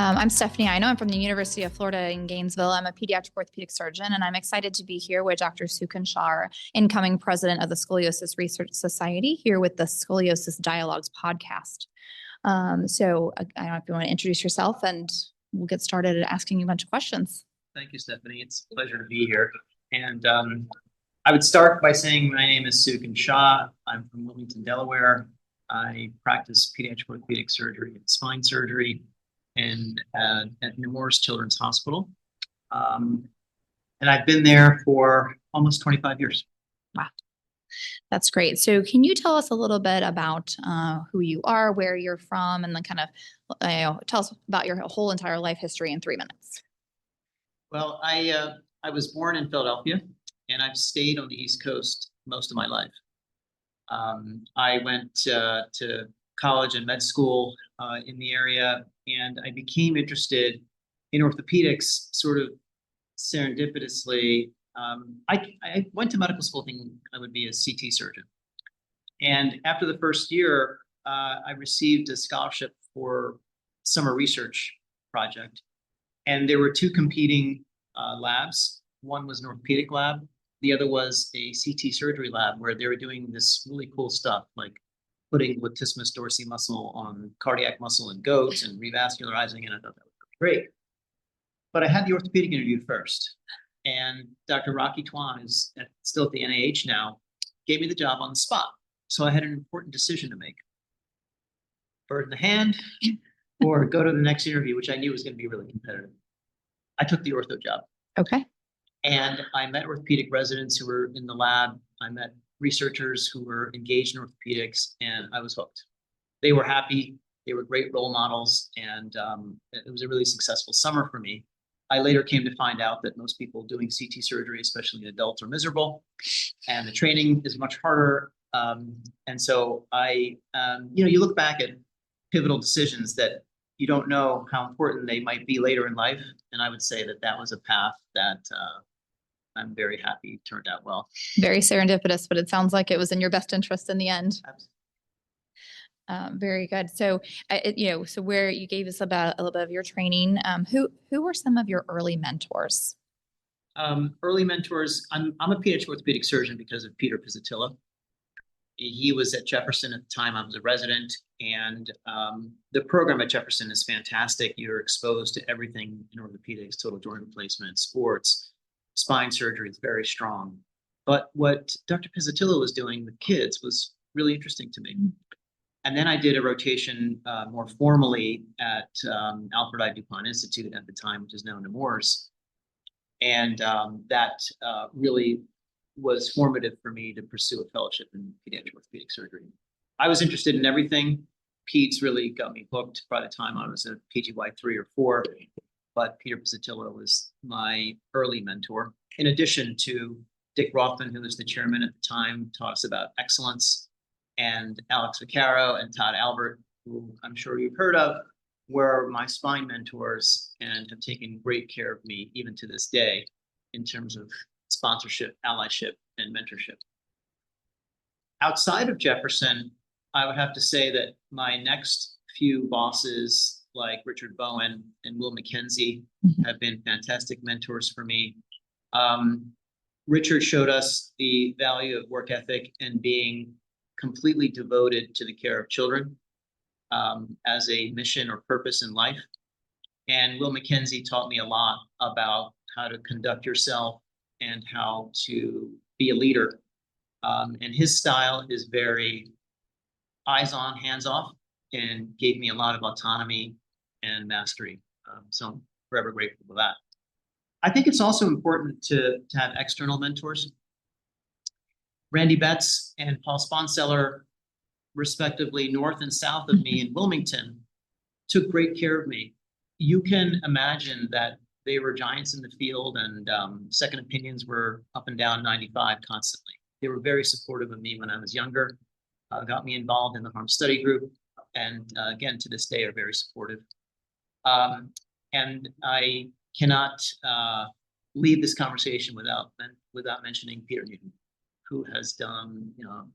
I'm Stephanie Ihnow. I'm from the University of Florida in Gainesville. I'm a pediatric orthopedic surgeon, and I'm excited to be here with Dr. Suken Shah, incoming president of the Scoliosis Research Society, here with the Scoliosis Dialogues podcast. So I don't know if you want to introduce yourself, and we'll get started at asking you a bunch of questions. Thank you, Stephanie. It's a pleasure to be here. And I would start by saying my name is Suken Shah. I'm from Wilmington, Delaware. I practice pediatric orthopedic surgery and spine surgery at Nemours Children's Hospital. And I've been there for almost 25 years. Wow. That's great. So can you tell us a little bit about who you are, where you're from, and then kind of tell us about your whole entire life history in 3 minutes? Well, I was born in Philadelphia, and I've stayed on the East Coast most of my life. I went to college and med school in the area, and I became interested in orthopedics sort of serendipitously. I went to medical school thinking I would be a CT surgeon. And after the first year, I received a scholarship for summer research project. And there were two competing labs. One was an orthopedic lab. The other was a CT surgery lab where they were doing this really cool stuff, like putting latissimus dorsi muscle on cardiac muscle in goats and revascularizing, and I thought that was really great. But I had the orthopedic interview first, and Dr. Rocky Twan, who's still at the NIH now, gave me the job on the spot. So I had an important decision to make. Bird in the hand, or go to the next interview, which I knew was going to be really competitive. I took the ortho job. Okay. And I met orthopedic residents who were in the lab. I met researchers who were engaged in orthopedics, and I was hooked. They were happy. They were great role models, and it was a really successful summer for me. I later came to find out that most people doing CT surgery, especially in adults, are miserable, and the training is much harder. And so you look back at pivotal decisions that you don't know how important they might be later in life, and I would say that that was a path that I'm very happy turned out well. Very serendipitous, but it sounds like it was in your best interest in the end. Absolutely. Very good. So, so where you gave us about a little bit of your training, who were some of your early mentors? Early mentors. I'm a pediatric orthopedic surgeon because of Peter Pizzatilla. He was at Jefferson at the time I was a resident, and the program at Jefferson is fantastic. You're exposed to everything in orthopedics, total joint replacement, sports, spine surgery is very strong. But what Dr. Pizzatilla was doing with kids was really interesting to me. And then I did a rotation more formally at Alfred I. DuPont Institute at the time, which is now Nemours. And that really was formative for me to pursue a fellowship in pediatric orthopedic surgery. I was interested in everything. Peds really got me hooked by the time I was a PGY 3 or 4. But Peter Pizzatilla was my early mentor, in addition to Dick Rothman, who was the chairman at the time, taught us about excellence, and Alex Vaccaro and Todd Albert, who I'm sure you've heard of, were my spine mentors and have taken great care of me even to this day in terms of sponsorship, allyship, and mentorship. Outside of Jefferson, I would have to say that my next few bosses, like Richard Bowen and Will McKenzie, have been fantastic mentors for me. Richard showed us the value of work ethic and being completely devoted to the care of children as a mission or purpose in life. And Will McKenzie taught me a lot about how to conduct yourself and how to be a leader. And his style is very eyes on, hands off, and gave me a lot of autonomy and mastery. So I'm forever grateful for that. I think it's also important to have external mentors. Randy Betts and Paul Sponseller, respectively, north and south of me in Wilmington, took great care of me. You can imagine that they were giants in the field, and second opinions were up and down 95 constantly. They were very supportive of me when I was younger, got me involved in the harm study group, and again, to this day, are very supportive. And I cannot leave this conversation without mentioning Peter Newton, who has done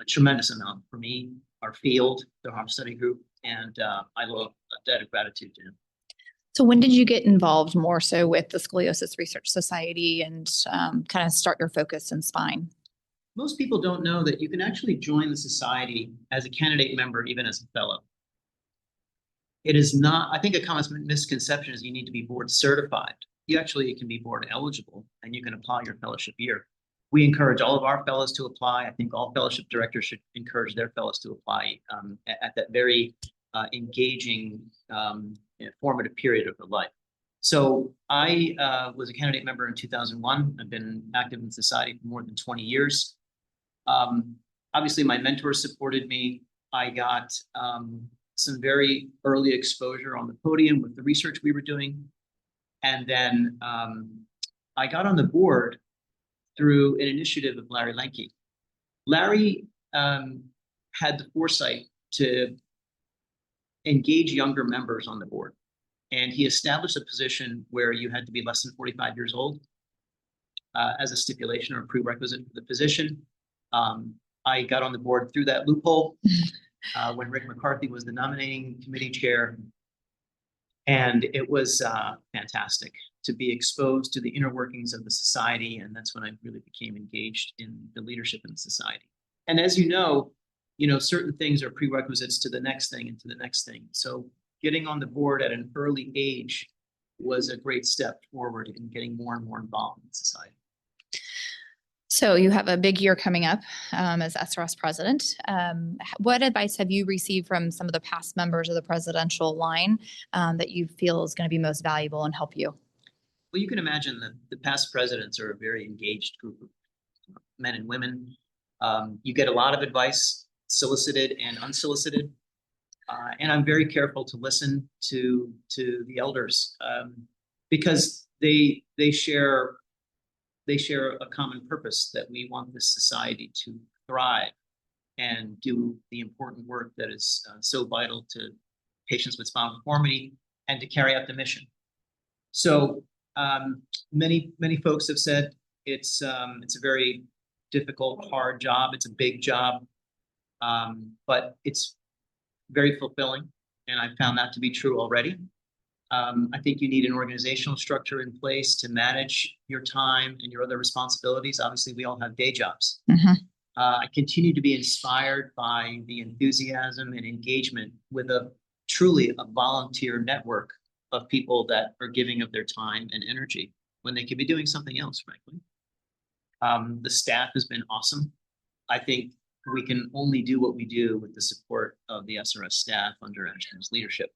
a tremendous amount for me, our field, the harm study group, and I owe a debt of gratitude to him. So when did you get involved more so with the Scoliosis Research Society and kind of start your focus in spine? Most people don't know that you can actually join the society as a candidate member, even as a fellow. It is not, I think a common misconception is you need to be board certified. You actually can be board eligible and you can apply your fellowship year. We encourage all of our fellows to apply. I think all fellowship directors should encourage their fellows to apply at that very engaging, formative period of their life. So I was a candidate member in 2001. I've been active in society for more than 20 years. Obviously, my mentors supported me. I got some very early exposure on the podium with the research we were doing. And then I got on the board through an initiative of Larry Lenke. Larry had the foresight to engage younger members on the board. And he established a position where you had to be less than 45 years old as a stipulation or a prerequisite for the position. I got on the board through that loophole when Rick McCarthy was the nominating committee chair. And it was fantastic to be exposed to the inner workings of the society. And that's when I really became engaged in the leadership in the society. And as you know, certain things are prerequisites to the next thing and to the next thing. So getting on the board at an early age was a great step forward in getting more and more involved in society. So you have a big year coming up as SRS President. What advice have you received from some of the past members of the presidential line that you feel is going to be most valuable and help you? Well, you can imagine that the past presidents are a very engaged group of men and women. You get a lot of advice, solicited and unsolicited. And I'm very careful to listen to the elders because they share a common purpose that we want this society to thrive and do the important work that is so vital to patients with spinal deformity and to carry out the mission. So many folks have said it's a very difficult, hard job. It's a big job, but it's very fulfilling, and I found that to be true already. I think you need an organizational structure in place to manage your time and your other responsibilities. Obviously, we all have day jobs. Mm-hmm. I continue to be inspired by the enthusiasm and engagement with truly a volunteer network of people that are giving of their time and energy when they could be doing something else, frankly. The staff has been awesome. I think we can only do what we do with the support of the SRS staff under Ashton's leadership.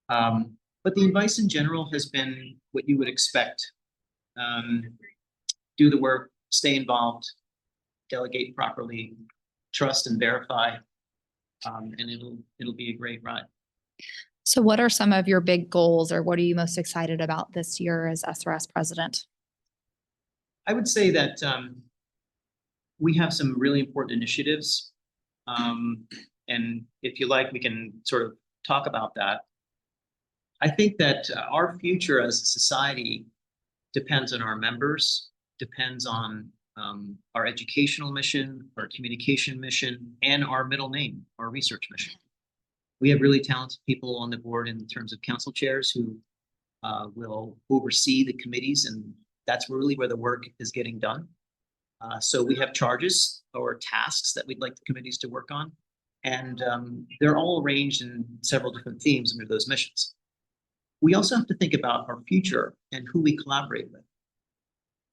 But the advice in general has been what you would expect. Do the work, stay involved, delegate properly, trust and verify, and it'll be a great ride. So what are some of your big goals, or what are you most excited about this year as SRS President? I would say that we have some really important initiatives. And if you like, we can sort of talk about that. I think that our future as a society depends on our members, depends on our educational mission, our communication mission, and our middle name, our research mission. We have really talented people on the board in terms of council chairs who will oversee the committees, and that's really where the work is getting done. So we have charges or tasks that we'd like the committees to work on, and they're all arranged in several different themes under those missions. We also have to think about our future and who we collaborate with.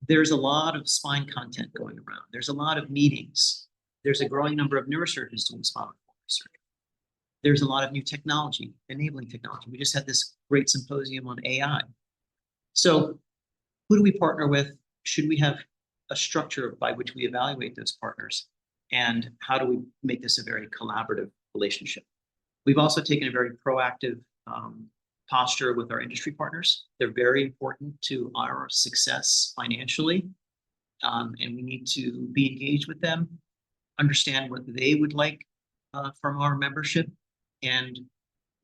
There's a lot of spine content going around. There's a lot of meetings. There's a growing number of neurosurgeons doing spinal research. There's a lot of new technology, enabling technology. We just had this great symposium on AI. So who do we partner with? Should we have a structure by which we evaluate those partners? And how do we make this a very collaborative relationship? We've also taken a very proactive posture with our industry partners. They're very important to our success financially. And we need to be engaged with them, understand what they would like from our membership. And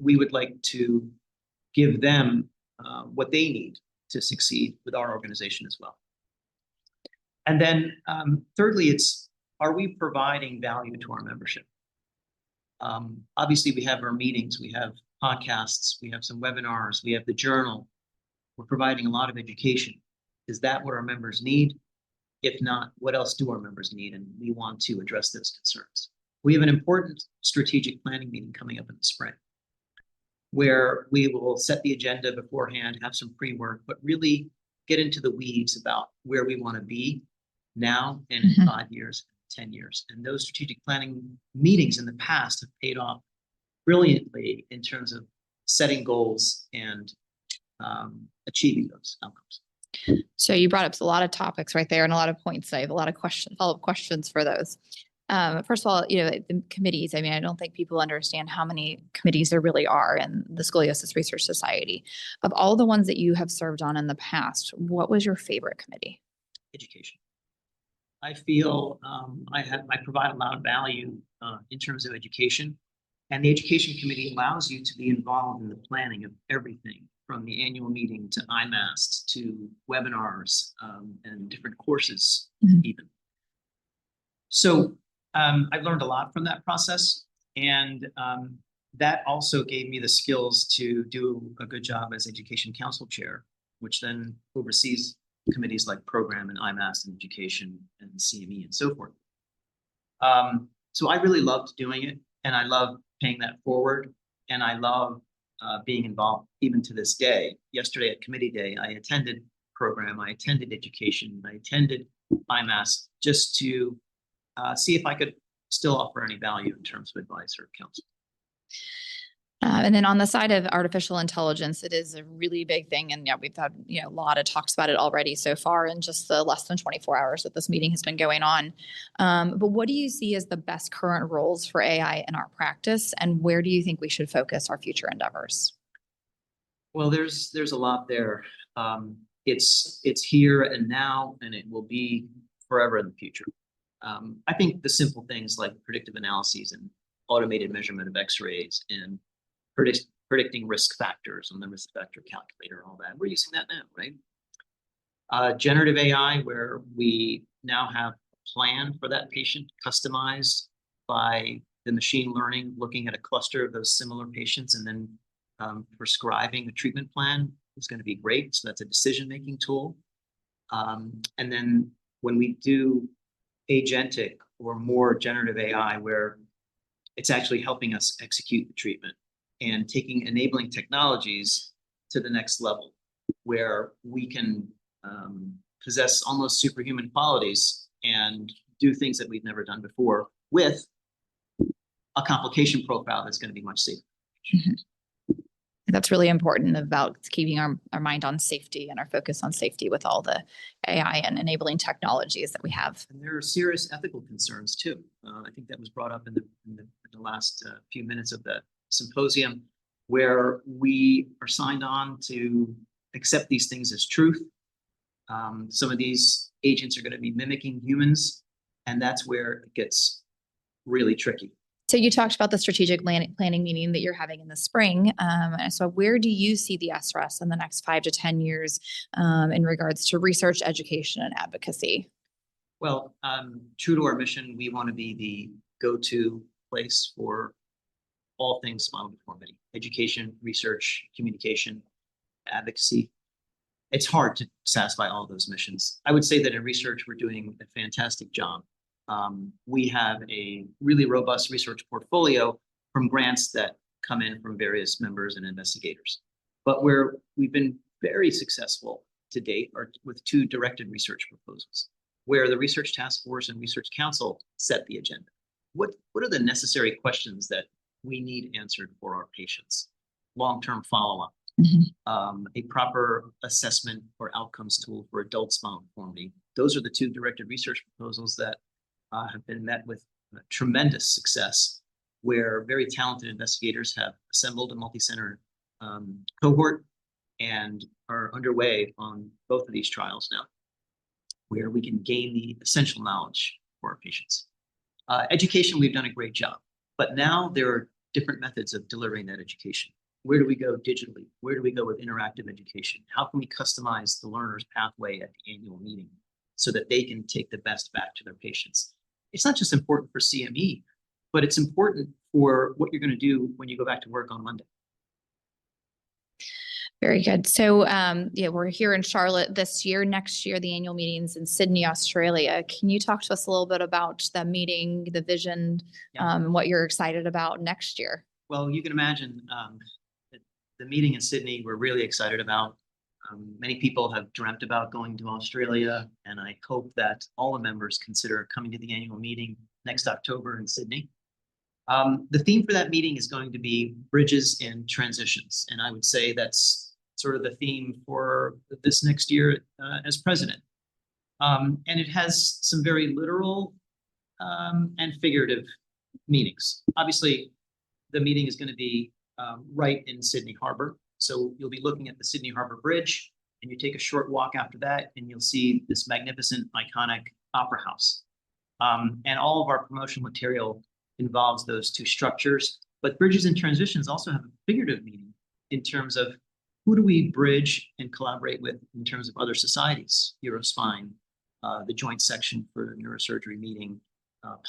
we would like to give them what they need to succeed with our organization as well. And then thirdly, are we providing value to our membership? Obviously, we have our meetings, we have podcasts, we have some webinars, we have the journal. We're providing a lot of education. Is that what our members need? If not, what else do our members need? And we want to address those concerns. We have an important strategic planning meeting coming up in the spring, where we will set the agenda beforehand, have some pre-work, but really get into the weeds about where we want to be now and in 5 years, 10 years. And those strategic planning meetings in the past have paid off brilliantly in terms of setting goals and achieving those outcomes. So you brought up a lot of topics right there and a lot of points. I have a lot of follow-up questions for those. First of all, the committees, I mean, I don't think people understand how many committees there really are in the Scoliosis Research Society. Of all the ones that you have served on in the past, what was your favorite committee? Education. I feel I provide a lot of value in terms of education, and the education committee allows you to be involved in the planning of everything from the annual meeting to IMAST to webinars and different courses even. So I've learned a lot from that process, and that also gave me the skills to do a good job as Education Council Chair, which then oversees committees like Program and IMAST and Education and CME and so forth. So I really loved doing it, and I love paying that forward, and I love being involved even to this day. Yesterday at Committee Day, I attended Program, I attended Education, I attended IMAST just to see if I could still offer any value in terms of advice or counsel. And then on the side of artificial intelligence, it is a really big thing. And yeah, we've had a lot of talks about it already so far in just the less than 24 hours that this meeting has been going on. But what do you see as the best current roles for AI in our practice? And where do you think we should focus our future endeavors? Well, there's a lot there. It's here and now, and it will be forever in the future. I think the simple things like predictive analyses and automated measurement of X-rays and predicting risk factors on the risk factor calculator, all that. We're using that now, right? Generative AI, where we now have a plan for that patient customized by the machine learning, looking at a cluster of those similar patients and then prescribing a treatment plan is going to be great. So that's a decision-making tool. And then when we do agentic or more generative AI, where it's actually helping us execute the treatment and taking enabling technologies to the next level, where we can possess almost superhuman qualities and do things that we've never done before with a complication profile that's going to be much safer. That's really important about keeping our mind on safety and our focus on safety with all the AI and enabling technologies that we have. And there are serious ethical concerns too. I think that was brought up in the last few minutes of the symposium, where we are signed on to accept these things as truth. Some of these agents are going to be mimicking humans, and that's where it gets really tricky. So you talked about the strategic planning meeting that you're having in the spring. So where do you see the SRS in the next 5 to 10 years in regards to research, education, and advocacy? Well, true to our mission, we want to be the go-to place for all things spinal deformity: education, research, communication, advocacy. It's hard to satisfy all those missions. I would say that in research, we're doing a fantastic job. We have a really robust research portfolio from grants that come in from various members and investigators. But where we've been very successful to date are with 2 directed research proposals, where the Research Task Force and Research Council set the agenda. What are the necessary questions that we need answered for our patients? Long-term follow-up, a proper assessment or outcomes tool for adult spinal deformity. Those are the 2 directed research proposals that have been met with tremendous success, where very talented investigators have assembled a multi-center cohort and are underway on both of these trials now, where we can gain the essential knowledge for our patients. Education, we've done a great job, but now there are different methods of delivering that education. Where do we go digitally? Where do we go with interactive education? How can we customize the learner's pathway at the annual meeting so that they can take the best back to their patients? It's not just important for CME, but it's important for what you're going to do when you go back to work on Monday. Very good. So, yeah, we're here in Charlotte this year. Next year, the annual meeting's in Sydney, Australia. Can you talk to us a little bit about the meeting, the vision, and what you're excited about next year? Well, you can imagine the meeting in Sydney, we're really excited about. Many people have dreamt about going to Australia, and I hope that all the members consider coming to the annual meeting next October in Sydney. The theme for that meeting is going to be bridges and transitions, and I would say that's sort of the theme for this next year as president. And it has some very literal and figurative meanings. Obviously, the meeting is going to be right in Sydney Harbor. So you'll be looking at the Sydney Harbor Bridge, and you take a short walk after that, and you'll see this magnificent, iconic opera house. And all of our promotional material involves those two structures. But bridges and transitions also have a figurative meaning in terms of who do we bridge and collaborate with in terms of other societies, Eurospine, the Joint Section for Neurosurgery Meeting,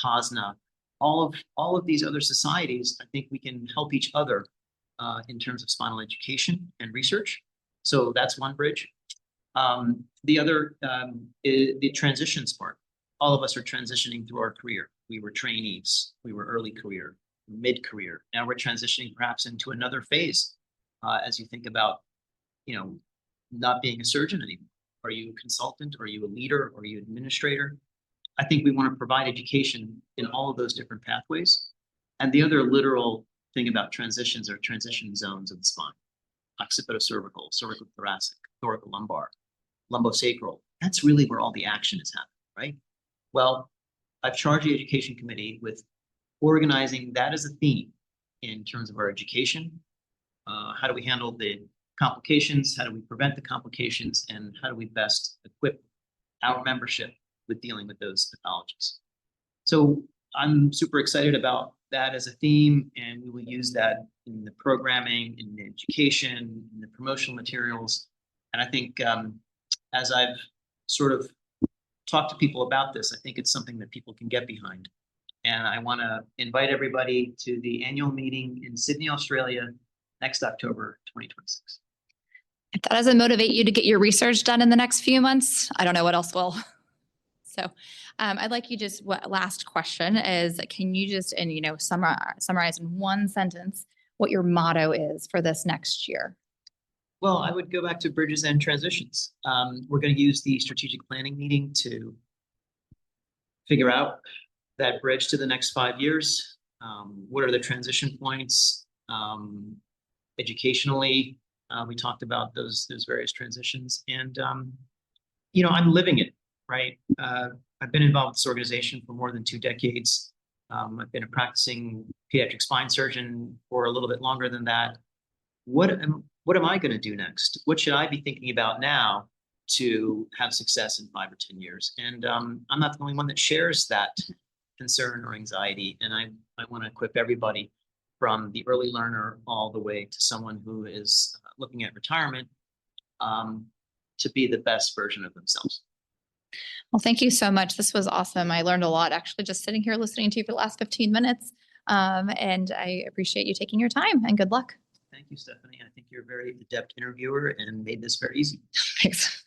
POSNA, all of these other societies. I think we can help each other in terms of spinal education and research. So that's one bridge. The other is the transitions part. All of us are transitioning through our career. We were trainees, we were early career, mid-career. Now we're transitioning perhaps into another phase as you think about, not being a surgeon anymore. Are you a consultant? Are you a leader? Are you an administrator? I think we want to provide education in all of those different pathways. And the other literal thing about transitions are transition zones of the spine: occipitocervical, cervicothoracic, thoracolumbar, lumbosacral. That's really where all the action is happening, right? Well, I've charged the education committee with organizing that as a theme in terms of our education. How do we handle the complications? How do we prevent the complications? And how do we best equip our membership with dealing with those pathologies? So I'm super excited about that as a theme, and we will use that in the programming, in the education, in the promotional materials. And I think as I've sort of talked to people about this, I think it's something that people can get behind. And I want to invite everybody to the annual meeting in Sydney, Australia, next October 2026. If that doesn't motivate you to get your research done in the next few months, I don't know what else will. So I'd like you last question is, can you just, summarize in one sentence what your motto is for this next year? Well, I would go back to bridges and transitions. We're going to use the strategic planning meeting to figure out that bridge to the next 5 years. What are the transition points? Educationally, we talked about those various transitions, and I'm living it, right? I've been involved with this organization for more than 2 decades. I've been a practicing pediatric spine surgeon for a little bit longer than that. What am I going to do next? What should I be thinking about now to have success in 5 or 10 years? And I'm not the only one that shares that concern or anxiety. And I want to equip everybody from the early learner all the way to someone who is looking at retirement to be the best version of themselves. Well, thank you so much. This was awesome. I learned a lot actually just sitting here listening to you for the last 15 minutes. And I appreciate you taking your time, and good luck. Thank you, Stephanie. I think you're a very adept interviewer and made this very easy. Thanks.